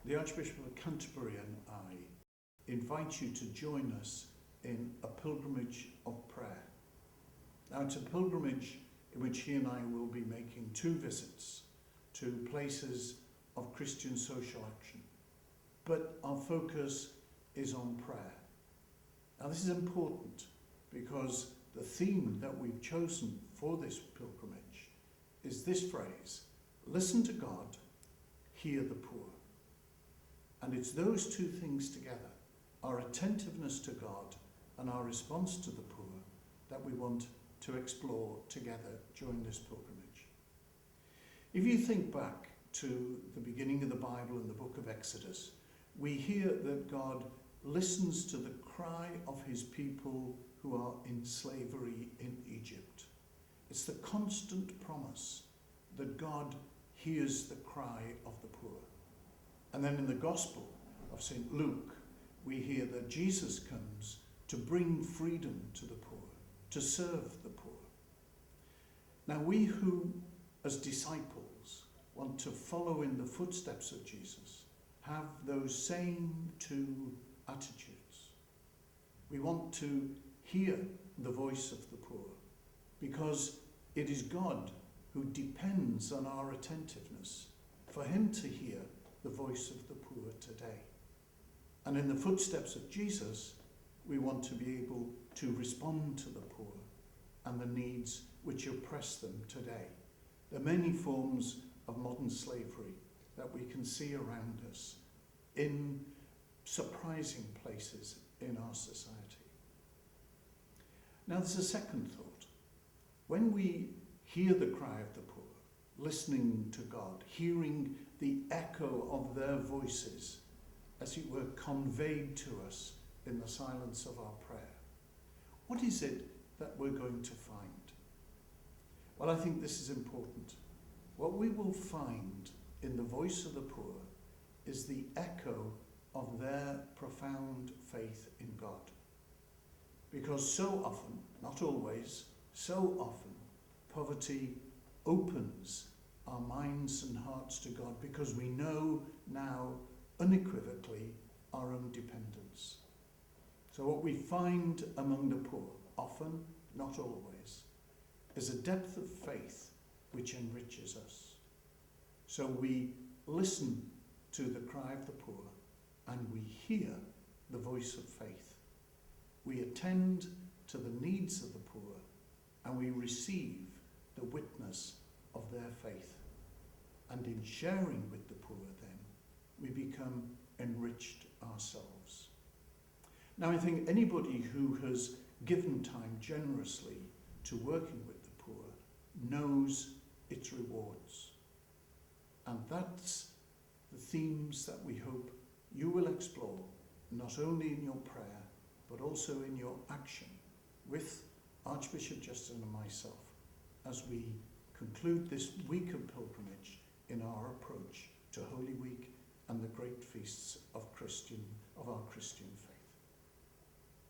the Archbishop of Canterbury and I invite you to join us in a pilgrimage of prayer. Now, it's a pilgrimage in which he and I will be making 2 visits to places of Christian social action. But our focus is on prayer. Now, this is important because the theme that we've chosen for this pilgrimage is this phrase: listen to God, hear the poor. And it's those 2 things together, our attentiveness to God and our response to the poor, that we want to explore together during this pilgrimage. If you think back to the beginning of the Bible in the book of Exodus, we hear that God listens to the cry of his people who are in slavery in Egypt. It's the constant promise that God hears the cry of the poor. And then in the Gospel of St. Luke, we hear that Jesus comes to bring freedom to the poor, to serve the poor. Now, we who, as disciples, want to follow in the footsteps of Jesus, have those same 2 attitudes. We want to hear the voice of the poor because it is God who depends on our attentiveness for him to hear the voice of the poor today. And in the footsteps of Jesus, we want to be able to respond to the poor and the needs which oppress them today. There are many forms of modern slavery that we can see around us in surprising places in our society. Now, there's a second thought. When we hear the cry of the poor, listening to God, hearing the echo of their voices, as it were, conveyed to us in the silence of our prayer, what is it that we're going to find? Well, I think this is important. What we will find in the voice of the poor is the echo of their profound faith in God. Because so often, not always, so often, poverty opens our minds and hearts to God because we know now unequivocally our own dependence. So what we find among the poor, often, not always, is a depth of faith which enriches us. So we listen to the cry of the poor and we hear the voice of faith. We attend to the needs of the poor and we receive the witness of their faith. And in sharing with the poor then, we become enriched ourselves. Now, I think anybody who has given time generously to working with the poor knows its rewards. And that's the themes that we hope you will explore, not only in your prayer, but also in your action with Archbishop Justin and myself as we conclude this week of pilgrimage in our approach to Holy Week and the great feasts of our Christian faith.